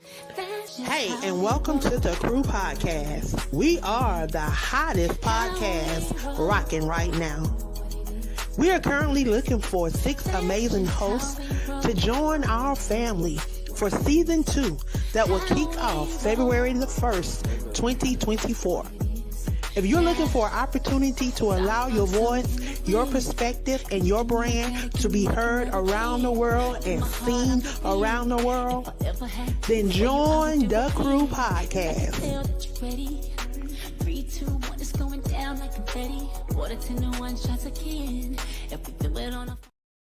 Hey, and welcome to the Crew Podcast. We are the hottest podcast rocking right now. We are currently looking for 6 amazing hosts to join our family for season 2 that will kick off February the 1st, 2024. If you're looking for an opportunity to allow your voice, your perspective, and your brand to be heard around the world and seen around the world, then join the Crew Podcast.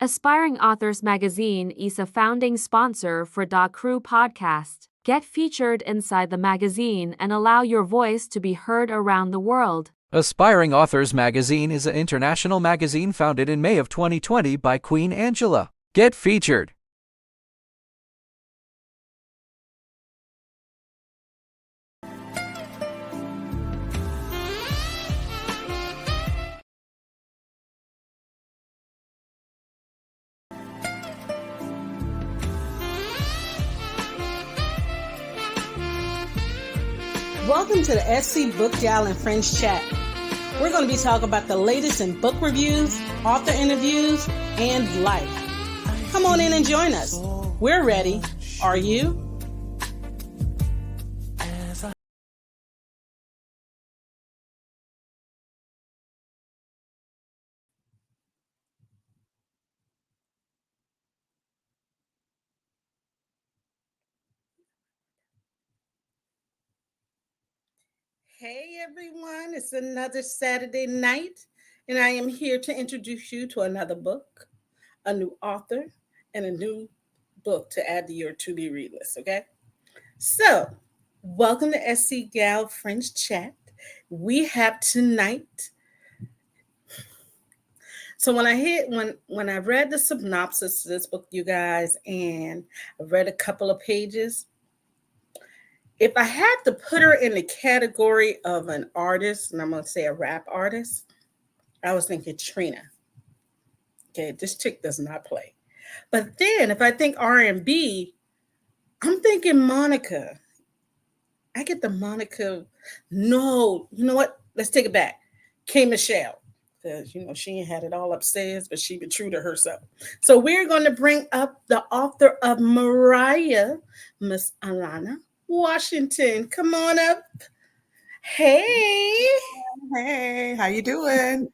Aspiring Authors Magazine is a founding sponsor for Da Crew Podcast. Get featured inside the magazine and allow your voice to be heard around the world. Aspiring Authors Magazine is an international magazine founded in May of 2020 by Queen Angela. Get featured. Welcome to the SC Book Gal and Friends Chat. We're going to be talking about the latest in book reviews, author interviews, and life. Come on in and join us. We're ready. Are you? Hey everyone, it's another Saturday night, and I am here to introduce you to another book, a new author, and a new book to add to your to be read list. Okay, so welcome to SC Gal Friends Chat. We have tonight. So when I read the synopsis of this book, you guys, and I read a couple of pages. If I had to put her in the category of an artist, and I'm going to say a rap artist, I was thinking Trina. Okay, this chick does not play. But then if I think R&B, I'm thinking Monica. I get the Monica. No, you know what? Let's take it back. K. Michelle. Because, she ain't had it all upstairs, but she be true to herself. So we're going to bring up the author of Mariah, Miss Alana Washington. Come on up. Hey. Hey, how you doing?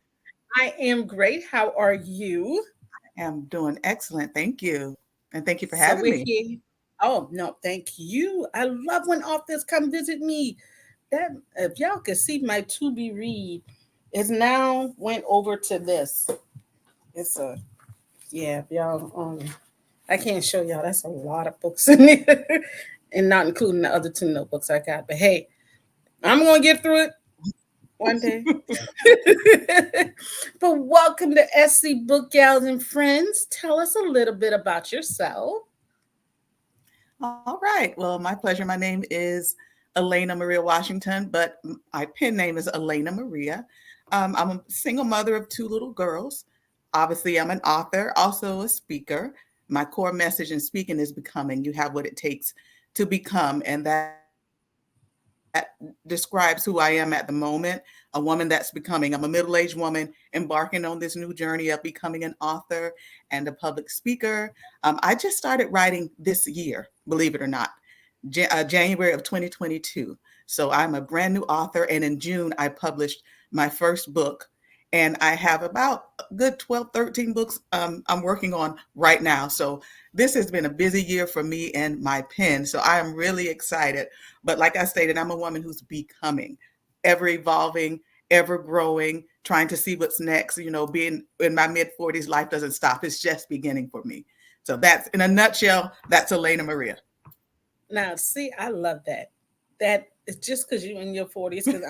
I am great. How are you? I am doing excellent. Thank you. And thank you for having me. Here. Oh, no, thank you. I love when authors come visit me. That if y'all could see my to be read, is now went over to this. It's if y'all I can't show y'all. That's a lot of books in there. And not including the other 2 notebooks I got. But hey, I'm going to get through it one day. But welcome to SC Book Gals and Friends. Tell us a little bit about yourself. All right. Well, my pleasure. My name is Elena Maria Washington, but my pen name is Elena Maria. I'm a single mother of 2 little girls. Obviously, I'm an author, also a speaker. My core message in speaking is becoming. You have what it takes to become, and that describes who I am at the moment, a woman that's becoming. I'm a middle-aged woman embarking on this new journey of becoming an author and a public speaker. I just started writing this year, believe it or not, January of 2022. So I'm a brand new author, and in June, I published my first book, and I have about a good 12, 13 books I'm working on right now. So this has been a busy year for me and my pen. So I am really excited. But like I stated, I'm a woman who's becoming, ever evolving, ever growing, trying to see what's next. Being in my mid-40s, life doesn't stop. It's just beginning for me. So that's, in a nutshell, that's Elena Maria. Now, see, I love that. That is just because you're in your 40s, because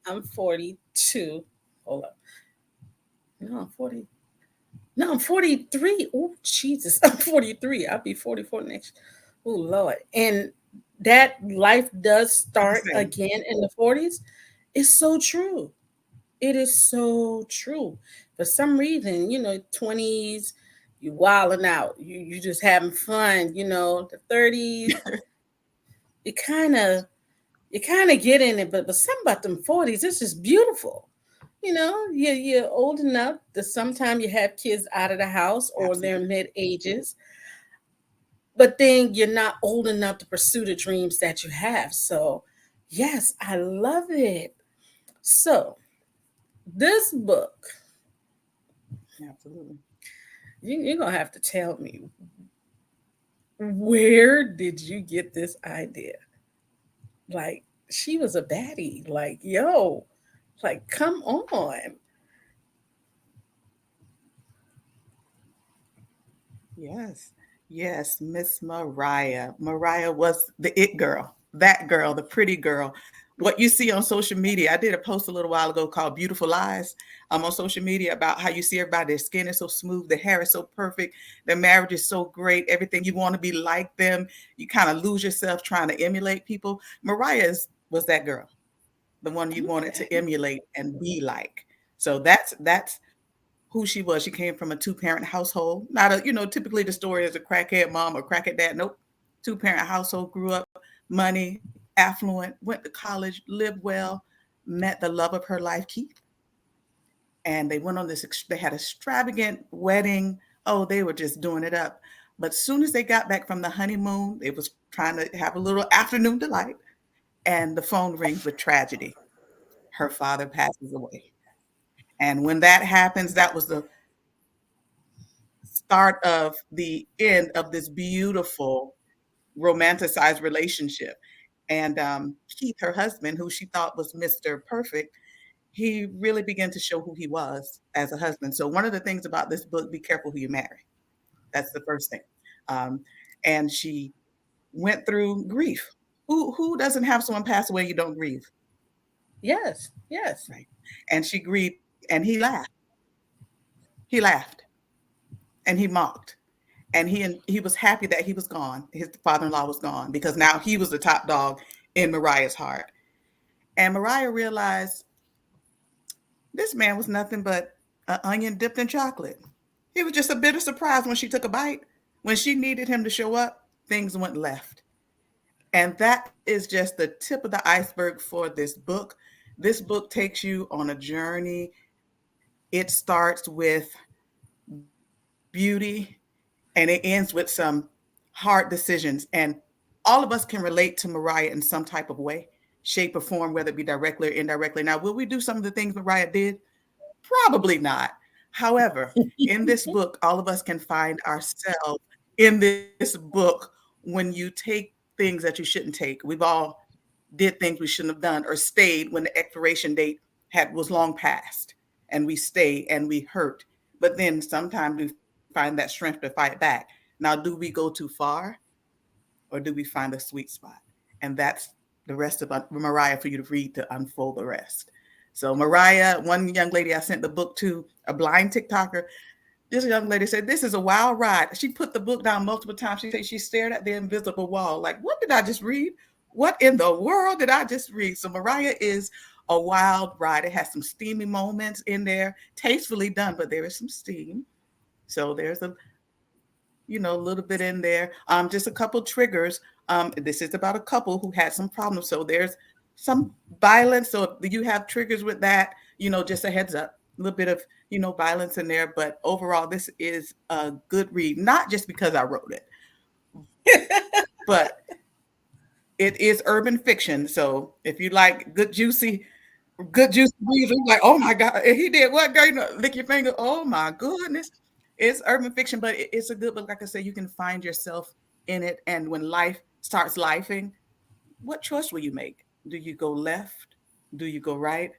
I'm 42. Hold up. No, I'm 40. No, I'm 43. Oh, Jesus. I'm 43. I'll be 44 next. Oh, Lord. And that life does start again in the 40s. It's so true. It is so true. For some reason, 20s, you wilding out. You just having fun. The 30s, you kind of get in it, but something about them 40s, it's just beautiful. You're old enough that sometimes you have kids out of the house or they're Absolutely. mid ages, but then you're not old enough to pursue the dreams that you have. So, yes, I love it. So, this book, Absolutely. you're going to have to tell me, where did you get this idea? Like, she was a baddie. Like, yo, like, come on. Yes. Yes, Miss Mariah. Mariah was the it girl, that girl, the pretty girl. What you see on social media, I did a post a little while ago called Beautiful Lies on social media about how you see everybody, their skin is so smooth, their hair is so perfect, their marriage is so great, everything, you want to be like them. You kind of lose yourself trying to emulate people. Was that girl, the one you wanted to Okay. emulate and be like. So that's who she was. She came from a two-parent household. Not a, typically the story is a crackhead mom or crackhead dad. Nope. Two-parent household, grew up, money, affluent, went to college, lived well, met the love of her life, Keith. And they went on they had extravagant wedding. Oh, they were just doing it up. But soon as they got back from the honeymoon, they was trying to have a little afternoon delight. And the phone rings with tragedy. Her father passes away. And when that happens, that was the start of the end of this beautiful romanticized relationship. And Keith, her husband, who she thought was Mr. Perfect, he really began to show who he was as a husband. So one of the things about this book, be careful who you marry. That's the first thing. Um, and she went through grief. Who doesn't have someone pass away you don't grieve, Yes, yes. right? And she grieved, and he laughed. He laughed, and he mocked, and he was happy that he was gone. His father-in-law was gone because now he was the top dog in Mariah's heart. And Mariah realized this man was nothing but an onion dipped in chocolate. He was just a bitter surprise when she took a bite. When she needed him to show up, things went left. And that is just the tip of the iceberg for this book. This book takes you on a journey. It starts with beauty and it ends with some hard decisions. And all of us can relate to Mariah in some type of way, shape, or form, whether it be directly or indirectly. Now, will we do some of the things Mariah did? Probably not. However, in this book, all of us can find ourselves in this book when you take things that you shouldn't take. We've all did things we shouldn't have done or stayed when the expiration date was long past, and we stay and we hurt. But then sometimes we find that strength to fight back. Now, do we go too far, or do we find a sweet spot? And that's the rest of Mariah for you to read to unfold the rest. So Mariah, one young lady I sent the book to, a blind TikToker, this young lady said, "This is a wild ride." She put the book down multiple times. She said she stared at the invisible wall. Like, what did I just read? What in the world did I just read? So Mariah is a wild ride. It has some steamy moments in there, tastefully done, but there is some steam. So there's a little bit in there. Just a couple triggers. This is about a couple who had some problems. So there's some violence. So if you have triggers with that, just a heads up, a little bit of, violence in there. But overall, this is a good read, not just because I wrote it, but it is urban fiction. So if you like good juicy reads, you're like, oh my God, he did what? Girl, lick your finger. Oh my goodness. It's urban fiction, but it's a good book. Like I said, you can find yourself in it. And when life starts lifing, what choice will you make? Do you go left? Do you go right?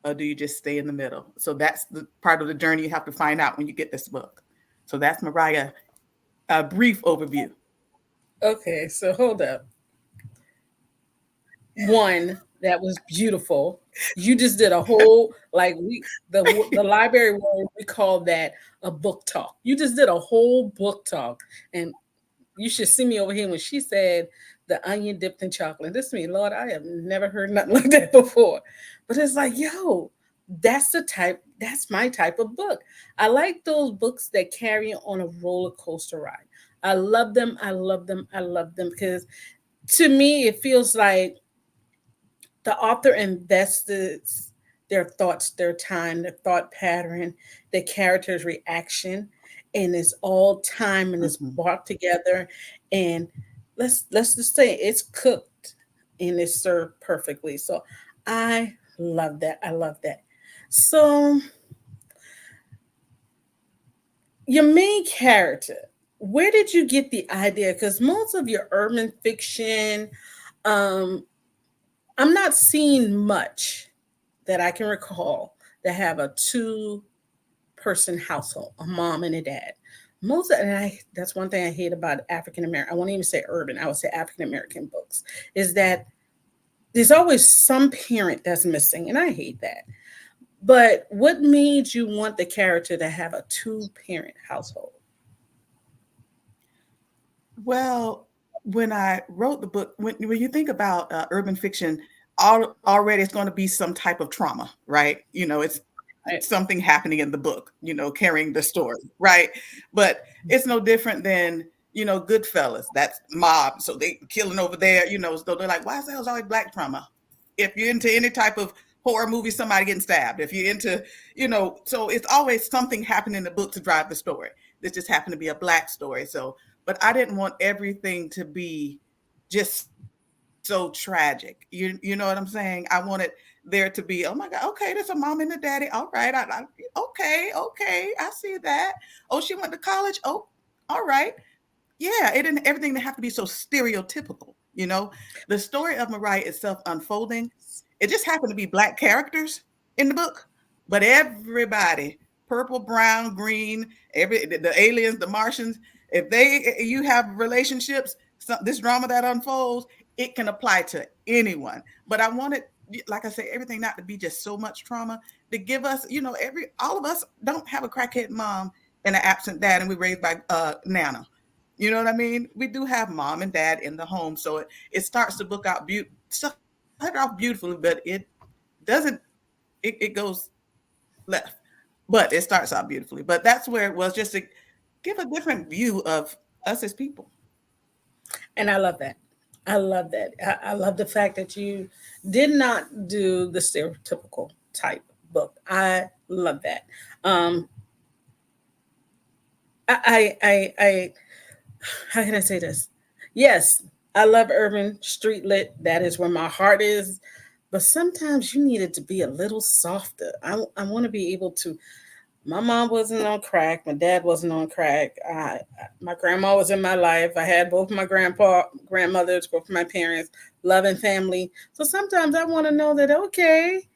Or do you just stay in the middle? So that's the part of the journey you have to find out when you get this book. So that's Mariah, a brief overview. Okay, so hold up. One, that was beautiful. You just did a whole, like, the library word, we call that a book talk. You just did a whole book talk, and you should see me over here when she said the onion dipped in chocolate. This to me, Lord, I have never heard nothing like that before. But it's like, yo, that's my type of book. I like those books that carry you on a roller coaster ride. I love them. I love them. I love them because To me, it feels like the author invested their thoughts, their time, their thought pattern, the character's reaction, and it's all time and it's Mhm. brought together. And let's just say it's cooked and it's served perfectly. So I love that. I love that. So your main character, where did you get the idea? Because most of your urban fiction, um, I'm not seeing much that I can recall that have a two-person household, a mom and a dad. Most of, and I that's one thing I hate about African American. I won't even say urban. I would say African American books is that there's always some parent that's missing, and I hate that. But what made you want the character to have a two-parent household? Well, when I wrote the book, when you think about urban fiction, already it's going to be some type of trauma, right? It's Right. something happening in the book, carrying the story, right? But it's no different than, Goodfellas. That's mob, so they killing over there, so they're like, why is there always black trauma? If you're into any type of horror movie, somebody getting stabbed. If you're into, so it's always something happening in the book to drive the story. This just happened to be a black story. So, but I didn't want everything to be just so tragic. You know what I'm saying? I wanted there to be, oh my God, okay, there's a mom and a daddy. All right, okay, I see that. Oh, she went to college. Oh, all right. Yeah, it didn't everything didn't have to be so stereotypical. The story of Mariah itself unfolding, it just happened to be black characters in the book, but everybody, purple, brown, green, the aliens, the Martians, if you have relationships, this drama that unfolds, it can apply to anyone. But I wanted, like I say, everything not to be just so much trauma, to give us, all of us don't have a crackhead mom and an absent dad, and we raised by Nana. You know what I mean? We do have mom and dad in the home, so it starts the book out start off beautifully, but it doesn't. It goes left, but it starts out beautifully. But that's where it was, just to give a different view of us as people. And I love that. I love that. I love the fact that you did not do the stereotypical type book. I love that. Um, I how can I say this? Yes, I love urban street lit. That is where my heart is. But sometimes you need it to be a little softer. I want to be able to. My mom wasn't on crack. My dad wasn't on crack. My grandma was in my life. I had both my grandmothers, both my parents, loving family. So sometimes I want to know that, okay,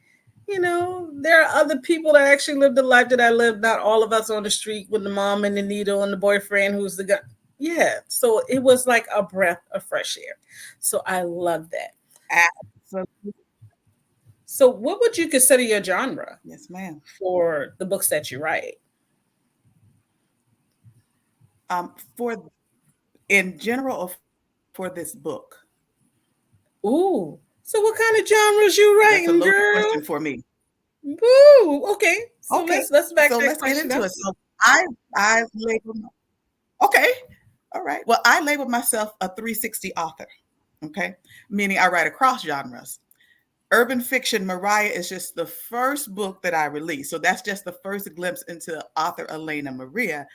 there are other people that actually lived the life that I lived. Not all of us on the street with the mom and the needle and the boyfriend who's the guy. Yeah. So it was like a breath of fresh air. So I love that. Absolutely. So what would you consider your genre Yes, ma'am. for the books that you write? For in general, for this book, Ooh. So what kind of genres you that's a writing, loaded girl? question for me. Woo. Okay. So Okay, let's back so that let's get question into up. it. So I label. Okay, all right. Well, I label myself a 360 author. Okay, meaning I write across genres. Urban fiction, Mariah is just the first book that I released. So that's just the first glimpse into author Elena Maria.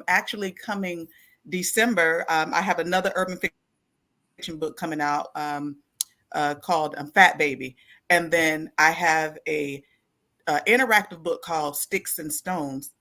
Actually, coming December, I have another urban fiction book coming out called Fat Baby. And then I have a interactive book called Sticks and Stones.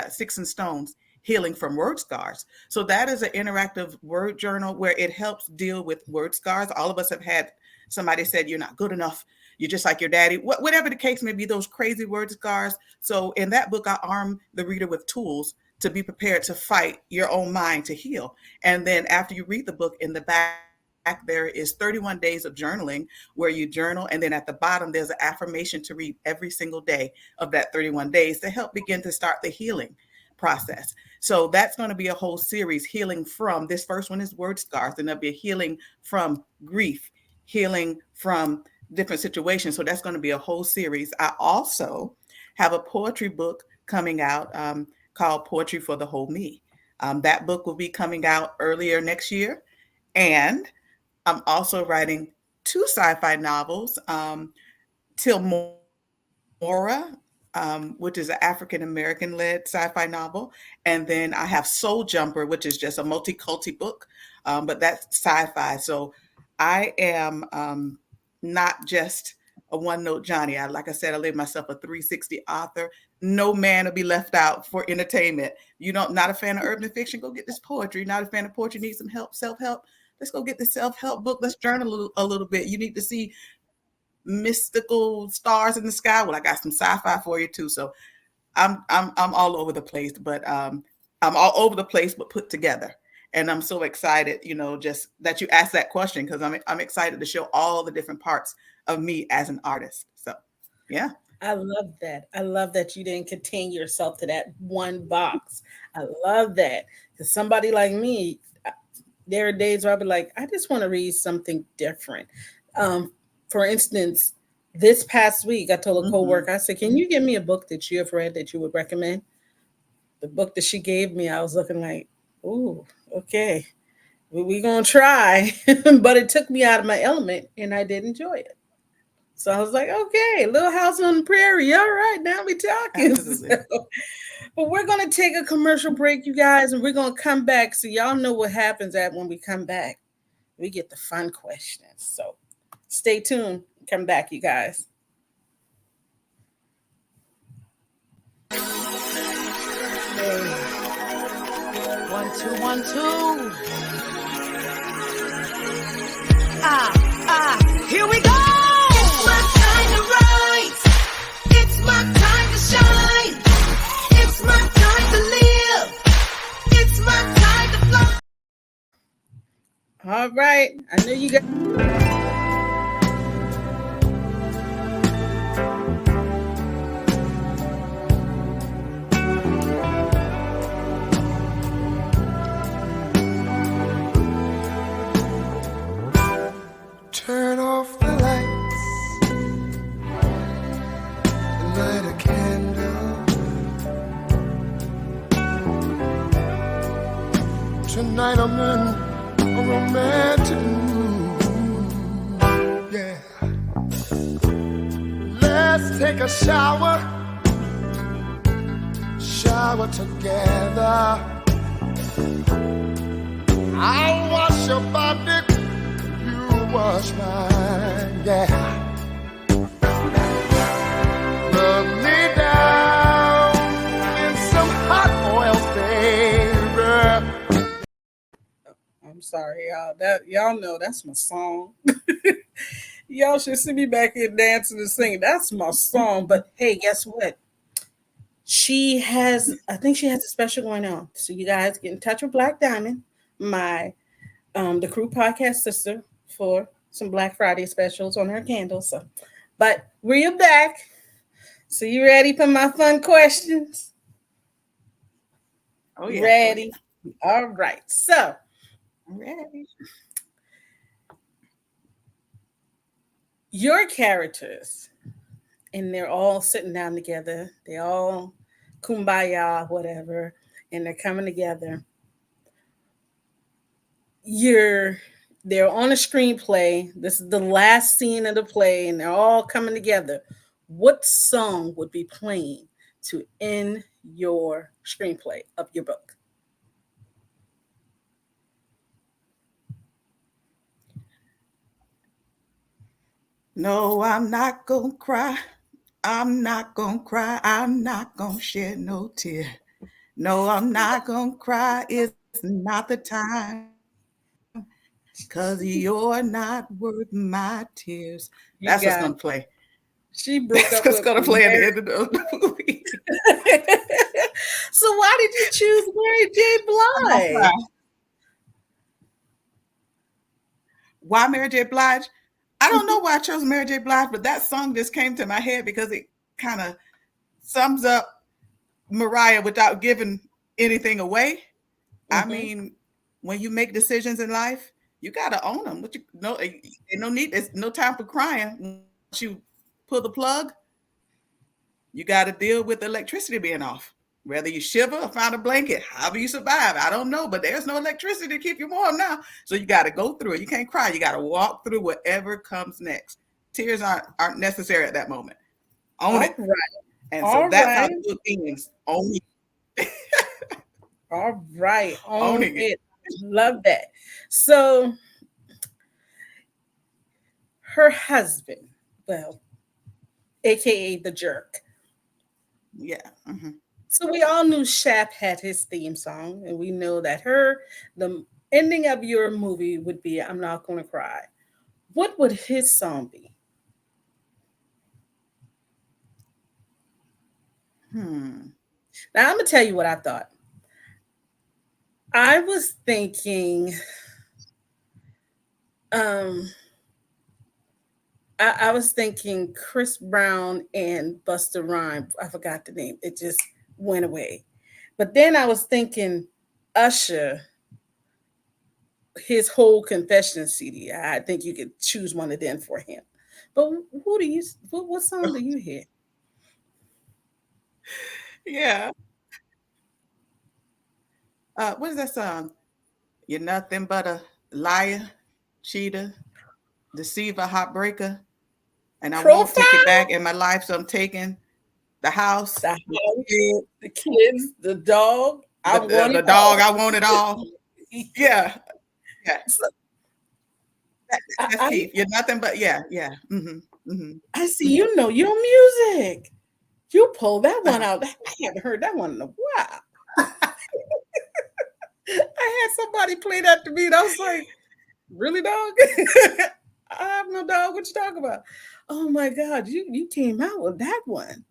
Sticks and Stones, Healing from Word Scars. So that is an interactive word journal where it helps deal with word scars. All of us have had somebody said you're not good enough. You're just like your daddy. Whatever the case may be, those crazy word scars. So in that book, I arm the reader with tools to be prepared to fight your own mind to heal. And then after you read the book, in the back there is 31 days of journaling where you journal, and then at the bottom there's an affirmation to read every single day of that 31 days to help begin to start the healing process. So that's going to be a whole series, healing from, this first one is word scars, and there'll be a healing from grief, healing from different situations. So that's going to be a whole series. I also have a poetry book coming out called Poetry for the Whole Me. That book will be coming out earlier next year. And I'm also writing two sci-fi novels, Till Mora, which is an African-American led sci-fi novel. And then I have Soul Jumper, which is just a multi-culti book, but that's sci-fi. So I am not just a one-note Johnny. Like I said, I label myself a 360 author. No man will be left out for entertainment. You don't, not a fan of urban fiction, go get this poetry. Not a fan of poetry, need some help, self-help. Let's go get the self-help book. Let's journal a little bit. You need to see mystical stars in the sky. Well, I got some sci-fi for you too. So I'm all over the place, but I'm all over the place, but put together. And I'm so excited, just that you asked that question, because I'm excited to show all the different parts of me as an artist. So, yeah. I love that. I love that you didn't contain yourself to that one box. I love that. Because somebody like me, there are days where I'll be like, I just want to read something different. For instance, this past week, I told a coworker, I said, can you give me a book that you have read that you would recommend? The book that she gave me, I was looking like, ooh, okay, we're going to try. But it took me out of my element and I did enjoy it. So I was like, okay, Little House on the Prairie. All right, now we're talking. So, but we're going to take a commercial break, you guys, and we're going to come back. So y'all know what happens when we come back. We get the fun questions. So stay tuned. Come back, you guys. Hey. 1, 2, 1, 2. Here we go. It's my time to rise. It's my time to shine. It's my time to live. It's my time to fly. All right. I know you guys. Turn off the lights, light a candle. Tonight I'm in a romantic mood, yeah. Let's take a shower together. I'll wash your body, wash mine, yeah. Rub me down in some hot oil, baby. I'm sorry, y'all. Y'all know that's my song. Y'all should see me back here dancing and singing. That's my song. But hey, guess what? I think she has a special going on. So you guys get in touch with Black Diamond, my the Crew podcast sister, for some Black Friday specials on her candles. So, but we're back. So you ready for my fun questions? Oh yeah. Ready? All right. So, ready. Your characters, and they're all sitting down together. They all kumbaya, whatever, and they're coming together. They're on a screenplay. This is the last scene of the play, and they're all coming together. What song would be playing to end your screenplay of your book? No, I'm not gonna cry. I'm not gonna cry. I'm not gonna shed no tear. No, I'm not gonna cry. It's not the time. 'Cause you're not worth my tears. That's what's gonna play. She broke That's up what's with gonna play at the end of the movie. So why did you choose Mary J. Blige? Why Mary J. Blige? I don't know why I chose Mary J. Blige, but that song just came to my head because it kind of sums up Mariah without giving anything away. I mean, when you make decisions in life, you gotta own them. There's no time for crying. Once you pull the plug, you got to deal with the electricity being off. Whether you shiver or find a blanket, however you survive, I don't know, but there's no electricity to keep you warm now. So you got to go through it. You can't cry. You got to walk through whatever comes next. Tears aren't necessary at that moment. Own it. All right. And so All that's how right. the book ends. Own it. All right. Owning it. Love that. So her husband, well, aka the jerk. Yeah. Mm-hmm. So we all knew Shaft had his theme song, and we know that the ending of your movie would be "I'm Not Gonna Cry." What would his song be? Now I'm gonna tell you what I thought. I was thinking, I was thinking Chris Brown and Busta Rhymes. I forgot the name. It just went away. But then I was thinking Usher, his whole confession CD. I think you could choose one of them for him. But what song do you hear? Yeah. What is that song? You're nothing but a liar, cheater, deceiver, heartbreaker. And I won't take it back in my life. So I'm taking the house, the kids, the dog. The dog. I want it all. Yeah. Yeah. That's Keith. You're nothing but, yeah. Mm-hmm. Mm-hmm. I see you know your music. You pulled that one out. I haven't heard that one in a while. I had somebody play that to me, and I was like, really, dog? I have no dog. What you talking about? Oh my God, you came out with that one.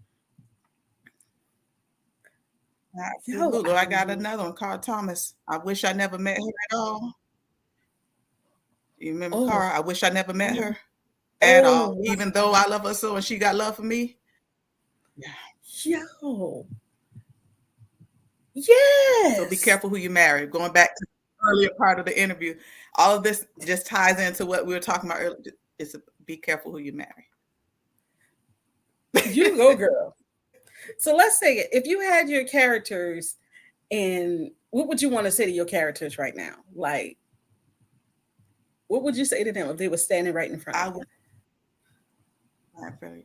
Absolutely. I got another one, Carl Thomas. I wish I never met her at all. You remember Carl? I wish I never met her at all. Wow. Even though I love her so and she got love for me. Yeah. Yo. Yes. So be careful who you marry. Going back to the earlier part of the interview, all of this just ties into what we were talking about earlier. It's be careful who you marry. You go, girl. So let's say if you had your characters, and what would you want to say to your characters right now? Like, what would you say to them if they were standing right in front of you?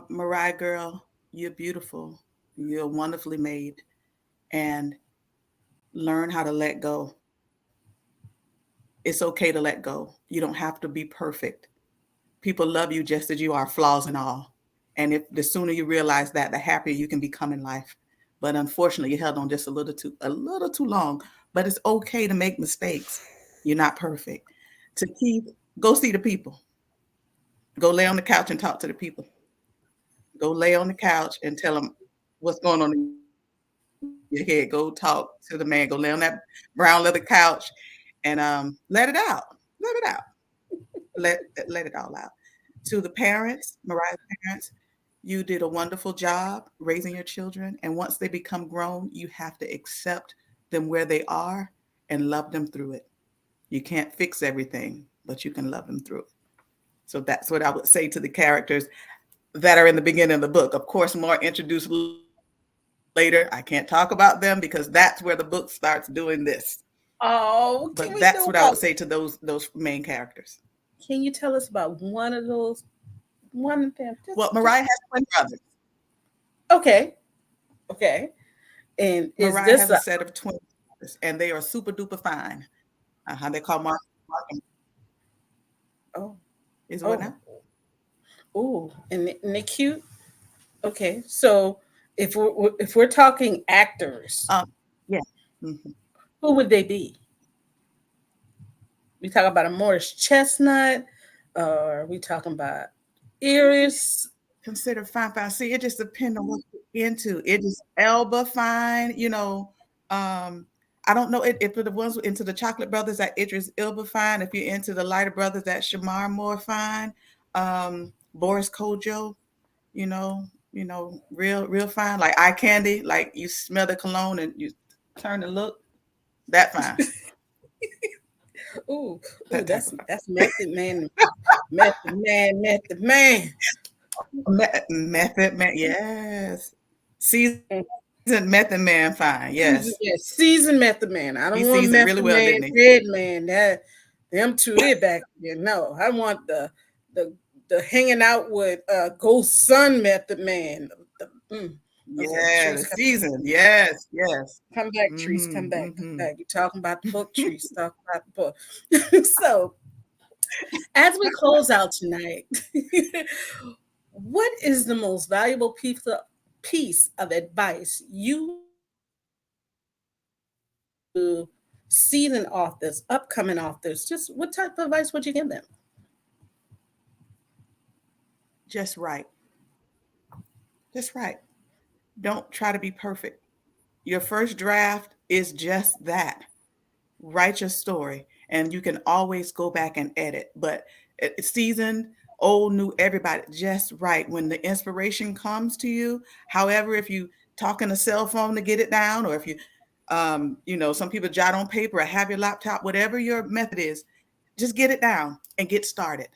Mariah, girl, you're beautiful. You're wonderfully made. And learn how to let go. It's okay to let go. You don't have to be perfect. People love you just as you are, flaws and all. And if the sooner you realize that, the happier you can become in life. But unfortunately, you held on just a little too long. But it's okay to make mistakes. You're not perfect. To Keith, go see the people. Go lay on the couch and talk to the people. Go lay on the couch and tell them what's going on in your head. Go talk to the man. Go lay on that brown leather couch and let it out. Let it out. Let it all out. To the parents, Mariah's parents, you did a wonderful job raising your children. And once they become grown, you have to accept them where they are and love them through it. You can't fix everything, but you can love them through it. So that's what I would say to the characters that are in the beginning of the book. Of course, more introduced later. I can't talk about them because that's where the book starts doing this. Oh, but that's what I would say to those main characters. Can you tell us about one of those? One of them. Well, Mariah has twin brothers. Okay. And Mariah has a set of twin brothers, and they are super duper fine. They call Mark. Oh, is what now? Oh, and they're cute. Okay, so if we're talking actors, yeah, mm-hmm. Who would they be? We talking about a Morris Chestnut, or are we talking about Iris? Consider fine. See, it just depends on what you're into. It is Elba fine, I don't know if the ones into the Chocolate Brothers that Idris Elba fine. If you're into the Lighter Brothers, that Shamar Moore fine. Boris Kojo, real fine. Like eye candy, like you smell the cologne and you turn and look. That fine. Ooh, that's Method Man. Method Man. Method Man, yes. Season Method Man fine. Yes. Seasoned Method Man. I He don't want seasoned Method really well, Man, didn't he? Red Man. Them two there back there. No, I want the hanging out with Ghost Son Method Man. Okay, Yeah, the Trees, season. Yes, yes. come back, Trees, come Mm-hmm, back, come mm-hmm. back. You're talking about the book, Trees, talking about the book. So, as we close out tonight, what is the most valuable piece of advice you to seasoned authors, upcoming authors? Just what type of advice would you give them? Just right. Just right. Don't try to be perfect. Your first draft is just that. Write your story, and you can always go back and edit. But seasoned, old, new, everybody, just right. When the inspiration comes to you, however, if you talk on a cell phone to get it down, or if you, some people jot on paper or have your laptop, whatever your method is, just get it down and get started.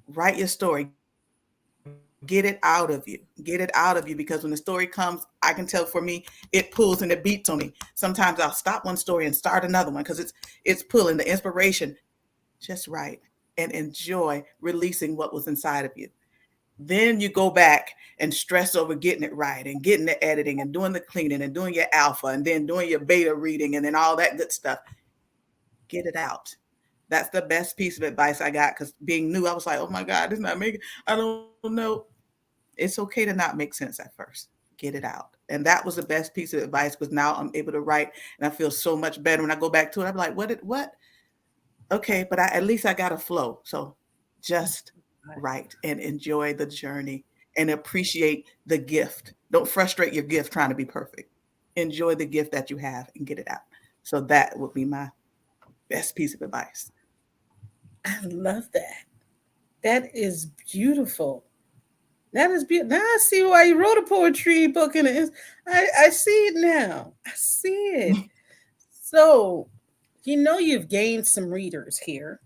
Write your story. Get it out of you. Get it out of you, because when the story comes, I can tell for me, it pulls and it beats on me. Sometimes I'll stop one story and start another one because it's pulling the inspiration. Just right, and enjoy releasing what was inside of you. Then you go back and stress over getting it right and getting the editing and doing the cleaning and doing your alpha and then doing your beta reading and then all that good stuff. Get it out. That's the best piece of advice I got, because being new, I was like, oh my God, it's not making, I don't know. It's okay to not make sense at first. Get it out. And that was the best piece of advice, because now I'm able to write and I feel so much better when I go back to it. I'm like, what? Okay, but at least I got a flow. So just write and enjoy the journey and appreciate the gift. Don't frustrate your gift trying to be perfect. Enjoy the gift that you have and get it out. So that would be my best piece of advice. I love that. That is beautiful. That is beautiful. Now I see why you wrote a poetry book in it. I see it now. I see it. So, you've gained some readers here.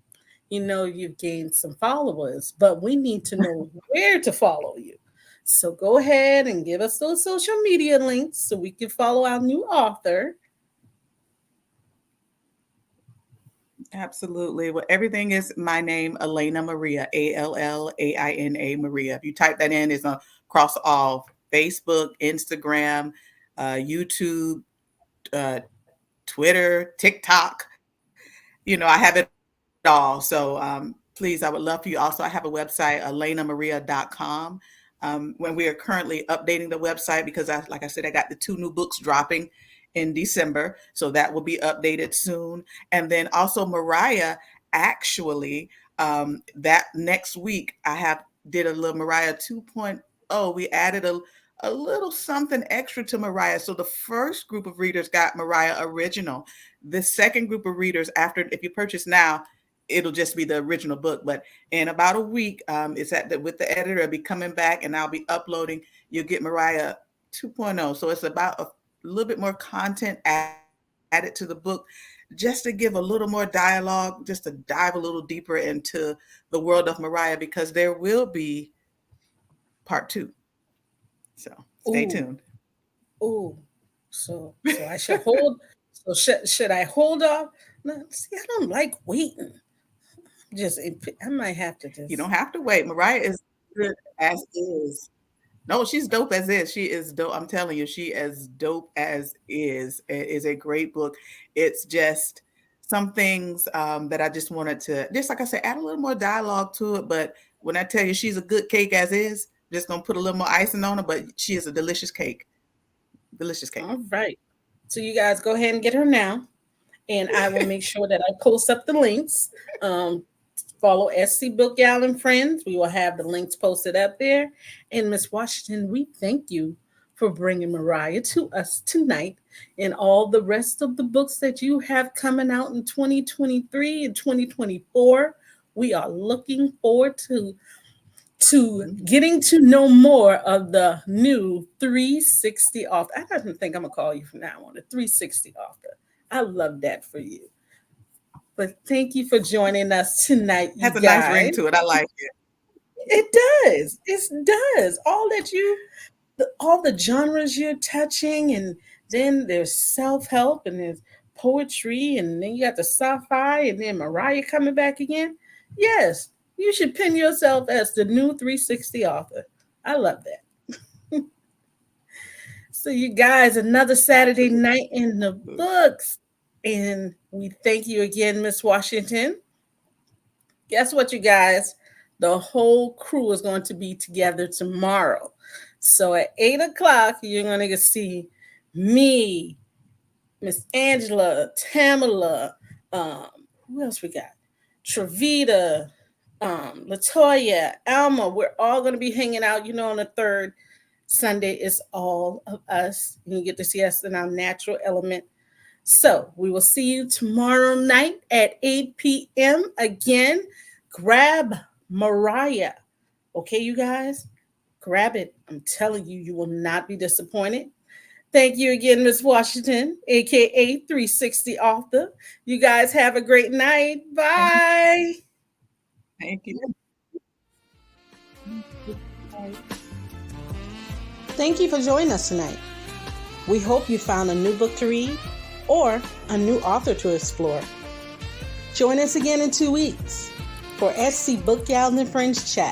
You've gained some followers, but we need to know where to follow you. So go ahead and give us those social media links so we can follow our new author. Absolutely. Well, everything is my name, Elena Maria, Allaina Maria. If you type that in, it's across all Facebook, Instagram, YouTube, uh, Twitter, TikTok. I have it all. So please, I would love for you. Also, I have a website, ElenaMaria.com. When we are currently updating the website, because like I said, I got the 2 new books dropping in December. So that will be updated soon. And then also Mariah, actually, that next week, did a little Mariah 2.0. We added a little something extra to Mariah. So the first group of readers got Mariah Original. The second group of readers, if you purchase now, it'll just be the original book. But in about a week, it's with the editor. I'll be coming back and I'll be uploading. You'll get Mariah 2.0. So it's about a little bit more content added to the book, just to give a little more dialogue, just to dive a little deeper into the world of Mariah, because there will be part 2. So stay tuned. Oh, so I should hold. So should I hold off? No, see, I don't like waiting. I might have to just. You don't have to wait. Mariah is good as is. No, she's dope as is. She is dope. I'm telling you, she is dope as is. It is a great book. It's just some things that I just wanted to, just like I said, add a little more dialogue to it. But when I tell you she's a good cake as is, just gonna put a little more icing on her. But she is a delicious cake. Delicious cake. All right. So you guys go ahead and get her now, and I will make sure that I post up the links. Follow SC Book Gal and Friends. We will have the links posted up there. And Miss Washington, we thank you for bringing Mariah to us tonight, and all the rest of the books that you have coming out in 2023 and 2024. We are looking forward to getting to know more of the new 360 author. I don't think I'm gonna call you from now on a 360 author. I love that for you. But thank you for joining us tonight. Has a nice ring to it. I like it. It does. It does. All that you all the genres you're touching, and then there's self-help, and there's poetry, and then you got the sci-fi, and then Mariah coming back again. Yes, you should pin yourself as the new 360 author. I love that. So you guys, another Saturday night in the books. And we thank you again, Miss Washington. Guess what, you guys? The whole crew is going to be together tomorrow. So at 8 o'clock, you're going to see me, Miss Angela, Tamala, who else we got? Travita, Latoya, Alma. We're all going to be hanging out. On the third Sunday, it's all of us. You get to see us in our natural element. So we will see you tomorrow night at 8 p.m. Again, grab Mariah. Okay, you guys? Grab it. I'm telling you, you will not be disappointed. Thank you again, Miss Washington, a.k.a. 360 author. You guys have a great night. Bye. Thank you. Thank you for joining us tonight. We hope you found a new book to read or a new author to explore. Join us again in 2 weeks for SC Book Gals and Friends Chat.